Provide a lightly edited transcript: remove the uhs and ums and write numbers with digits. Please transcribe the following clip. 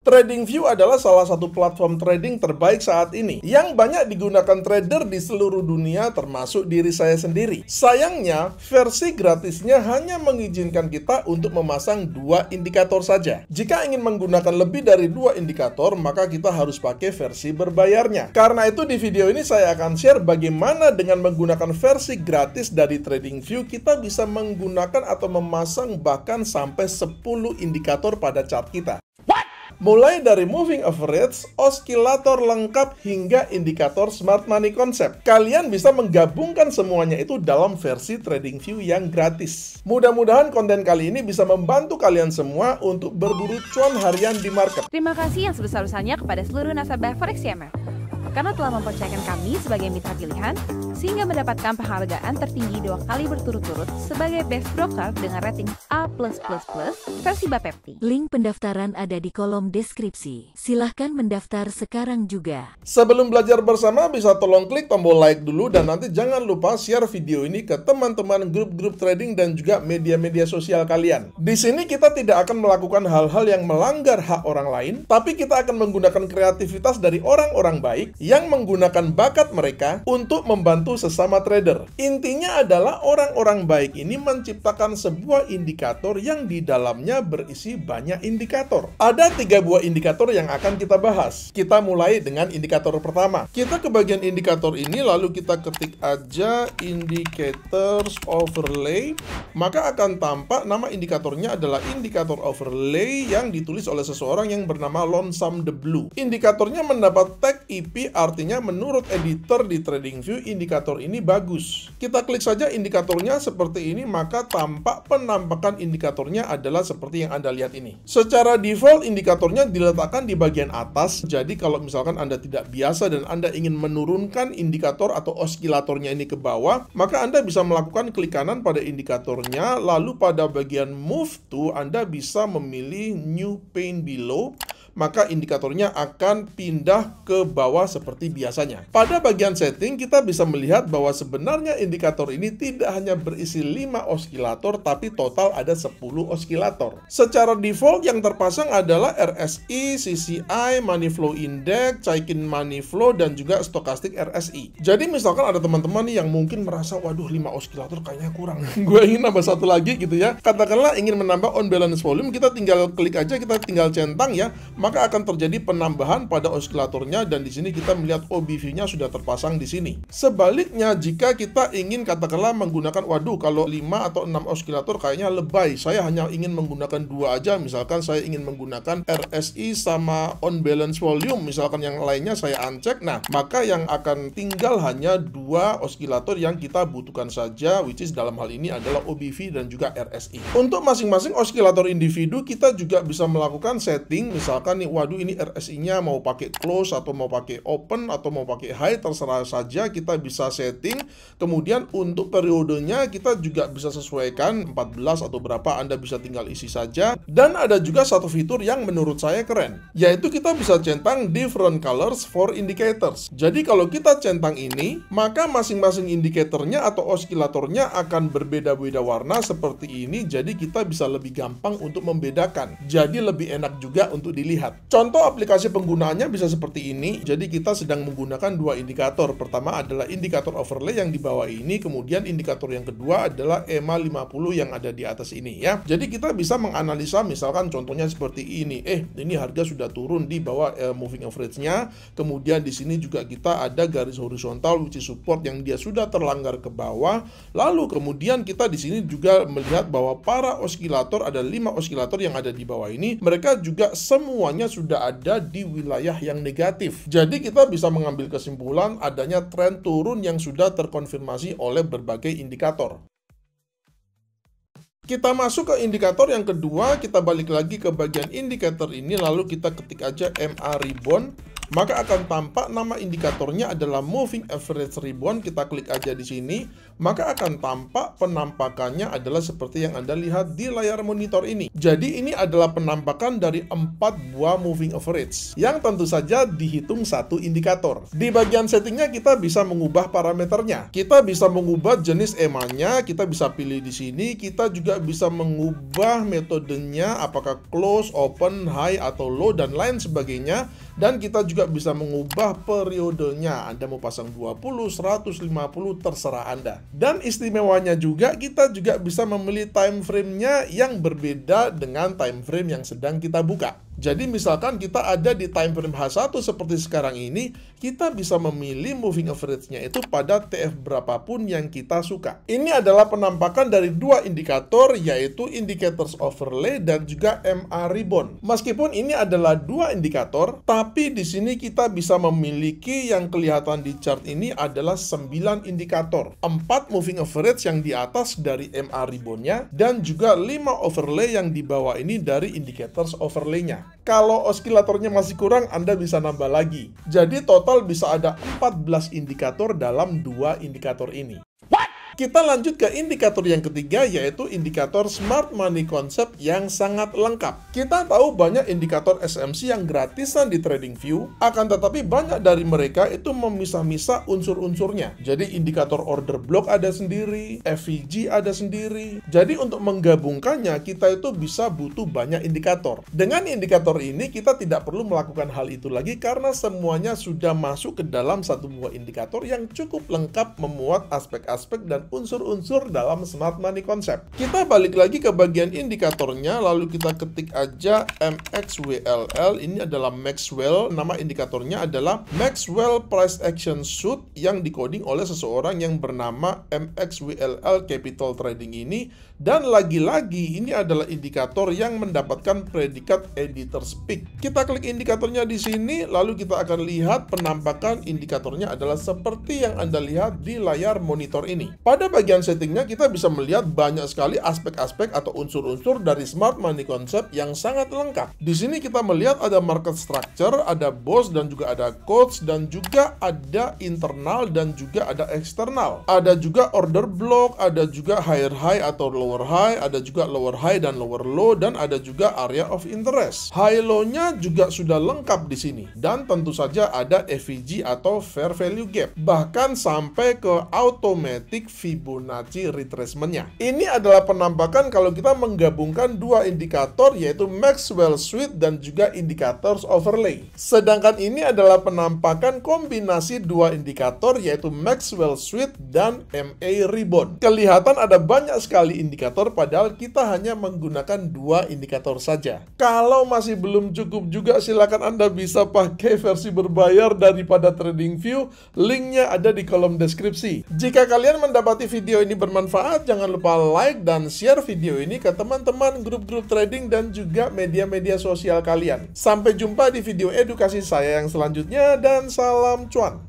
TradingView adalah salah satu platform trading terbaik saat ini yang banyak digunakan trader di seluruh dunia termasuk diri saya sendiri. Sayangnya, versi gratisnya hanya mengizinkan kita untuk memasang 2 indikator saja. Jika ingin menggunakan lebih dari 2 indikator, maka kita harus pakai versi berbayarnya. Karena itu di video ini saya akan share bagaimana dengan menggunakan versi gratis dari TradingView kita bisa menggunakan atau memasang bahkan sampai 10 indikator pada chart kita. Mulai dari moving average, oskilator lengkap, hingga indikator smart money concept. Kalian bisa menggabungkan semuanya itu dalam versi TradingView yang gratis. Mudah-mudahan konten kali ini bisa membantu kalian semua untuk berburu cuan harian di market. Terima kasih yang sebesar-besarnya kepada seluruh nasabah Forex CMF karena telah mempercayakan kami sebagai mitra pilihan sehingga mendapatkan penghargaan tertinggi 2 kali berturut-turut sebagai best broker dengan rating A+++ versi Bapepti. Link pendaftaran ada di kolom deskripsi. Silahkan mendaftar sekarang juga. Sebelum belajar bersama, bisa tolong klik tombol like dulu dan nanti jangan lupa share video ini ke teman-teman grup-grup trading dan juga media-media sosial kalian. Di sini kita tidak akan melakukan hal-hal yang melanggar hak orang lain, tapi kita akan menggunakan kreativitas dari orang-orang baik yang menggunakan bakat mereka untuk membantu sesama trader. Intinya adalah orang-orang baik ini menciptakan sebuah indikator yang di dalamnya berisi banyak indikator. Ada 3 buah indikator yang akan kita bahas. Kita mulai dengan indikator pertama. Kita ke bagian indikator ini, lalu kita ketik aja indicators overlay, maka akan tampak nama indikatornya adalah indikator overlay yang ditulis oleh seseorang yang bernama Lonesome the Blue. Indikatornya mendapat tag IP, artinya menurut editor di TradingView indikator ini bagus. Kita klik saja indikatornya seperti ini, maka tampak penampakan indikatornya adalah seperti yang Anda lihat ini. Secara default indikatornya diletakkan di bagian atas, jadi kalau misalkan Anda tidak biasa dan Anda ingin menurunkan indikator atau oskilatornya ini ke bawah, maka Anda bisa melakukan klik kanan pada indikatornya, lalu pada bagian move to Anda bisa memilih new pane below, maka indikatornya akan pindah ke bawah seperti biasanya. Pada bagian setting, kita bisa melihat bahwa sebenarnya indikator ini tidak hanya berisi 5 oskilator, tapi total ada 10 oskilator. Secara default yang terpasang adalah RSI, CCI, Money Flow Index, Chaikin Money Flow, dan juga Stochastic RSI. Jadi misalkan ada teman-teman yang mungkin merasa, waduh 5 oskilator kayaknya kurang. Gue ingin nambah 1 lagi gitu ya. Katakanlah ingin menambah on balance volume, kita tinggal klik aja, kita tinggal centang ya, maka akan terjadi penambahan pada oskilatornya, dan di sini kita melihat OBV-nya sudah terpasang di sini. Sebaliknya, jika kita ingin katakanlah menggunakan, waduh kalau 5 atau 6 oskilator kayaknya lebay, saya hanya ingin menggunakan 2 aja, misalkan saya ingin menggunakan RSI sama on balance volume, misalkan yang lainnya saya uncheck, nah maka yang akan tinggal hanya 2 oskilator yang kita butuhkan saja, which is dalam hal ini adalah OBV dan juga RSI. Untuk masing-masing oskilator individu kita juga bisa melakukan setting, misalkan nih, waduh ini RSI-nya mau pakai close atau mau pakai open atau mau pakai high, terserah saja, kita bisa setting. Kemudian untuk periodenya kita juga bisa sesuaikan 14 atau berapa, Anda bisa tinggal isi saja. Dan ada juga satu fitur yang menurut saya keren, yaitu kita bisa centang different colors for indicators. Jadi kalau kita centang ini, maka masing-masing indikatornya atau oskilatornya akan berbeda-beda warna seperti ini, jadi kita bisa lebih gampang untuk membedakan. Jadi lebih enak juga untuk dilihat. Contoh aplikasi penggunaannya bisa seperti ini. Jadi kita sedang menggunakan 2 indikator. Pertama adalah indikator overlay yang di bawah ini, kemudian indikator yang kedua adalah EMA 50 yang ada di atas ini ya. Jadi kita bisa menganalisa, misalkan contohnya seperti ini. Ini harga sudah turun di bawah moving average-nya. Kemudian di sini juga kita ada garis horizontal which is support yang dia sudah terlanggar ke bawah. Lalu kemudian kita di sini juga melihat bahwa para oskilator, ada 5 oskilator yang ada di bawah ini, mereka juga semuanya sudah ada di wilayah yang negatif. Jadi kita bisa mengambil kesimpulan adanya tren turun yang sudah terkonfirmasi oleh berbagai indikator. Kita masuk ke indikator yang kedua, kita balik lagi ke bagian indikator ini, lalu kita ketik aja MA Rebound. maka akan tampak nama indikatornya adalah moving average ribbon. Kita klik aja di sini, maka akan tampak penampakannya adalah seperti yang Anda lihat di layar monitor ini. Jadi ini adalah penampakan dari 4 buah moving average yang tentu saja dihitung satu indikator. Di bagian settingnya kita bisa mengubah parameternya. Kita bisa mengubah jenis EMA-nya, kita bisa pilih di sini. Kita juga bisa mengubah metodenya, apakah close, open, high, atau low, dan lain sebagainya. Dan kita juga bisa mengubah periodenya. Anda mau pasang 20, 150, terserah Anda. Dan istimewanya juga, kita juga bisa memilih time frame-nya yang berbeda dengan time frame yang sedang kita buka. Jadi misalkan kita ada di time frame H1 seperti sekarang ini, kita bisa memilih moving average-nya itu pada TF berapapun yang kita suka. Ini adalah penampakan dari dua indikator, yaitu indicators overlay dan juga MA ribbon. Meskipun ini adalah dua indikator, tapi di sini kita bisa memiliki yang kelihatan di chart ini adalah 9 indikator. 4 moving average yang di atas dari MA ribbon-nya, dan juga 5 overlay yang di bawah ini dari indicators overlay-nya. Kalau osilatornya masih kurang, Anda bisa nambah lagi. Jadi total bisa ada 14 indikator dalam dua indikator ini. Kita lanjut ke indikator yang ketiga, yaitu indikator Smart Money Concept yang sangat lengkap. Kita tahu banyak indikator SMC yang gratisan di TradingView, akan tetapi banyak dari mereka itu memisah-misah unsur-unsurnya. Jadi indikator order block ada sendiri, FVG ada sendiri. Jadi untuk menggabungkannya, kita itu bisa butuh banyak indikator. Dengan indikator ini, kita tidak perlu melakukan hal itu lagi karena semuanya sudah masuk ke dalam satu buah indikator yang cukup lengkap memuat aspek-aspek dan unsur-unsur dalam Smart Money Concept. Kita balik lagi ke bagian indikatornya, lalu kita ketik aja MXWLL. Ini adalah Maxwell, nama indikatornya adalah Maxwell Price Action Suit yang dikoding oleh seseorang yang bernama MXWLL Capital Trading ini. Dan lagi-lagi ini adalah indikator yang mendapatkan predikat editor speak. Kita klik indikatornya di sini, lalu kita akan lihat penampakan indikatornya adalah seperti yang Anda lihat di layar monitor ini. Pada bagian settingnya kita bisa melihat banyak sekali aspek-aspek atau unsur-unsur dari Smart Money Concept yang sangat lengkap. Di sini kita melihat ada market structure, ada boss, dan juga ada coach, dan juga ada internal dan juga ada eksternal. Ada juga order block, ada juga higher high atau lower high, ada juga lower high dan lower low, dan ada juga area of interest. High low-nya juga sudah lengkap di sini, dan tentu saja ada FVG atau fair value gap, bahkan sampai ke automatic Fibonacci retracement-nya. Ini adalah penampakan kalau kita menggabungkan dua indikator, yaitu Maxwell Suite dan juga indicators overlay. Sedangkan ini adalah penampakan kombinasi dua indikator, yaitu Maxwell Suite dan MA ribbon. Kelihatan ada banyak sekali indikator, padahal kita hanya menggunakan dua indikator saja. Kalau masih belum cukup juga, silakan Anda bisa pakai versi berbayar daripada TradingView. Linknya ada di kolom deskripsi. Jika kalian mendapati video ini bermanfaat, jangan lupa like dan share video ini ke teman-teman grup-grup trading dan juga media-media sosial kalian. Sampai jumpa di video edukasi saya yang selanjutnya, dan salam cuan.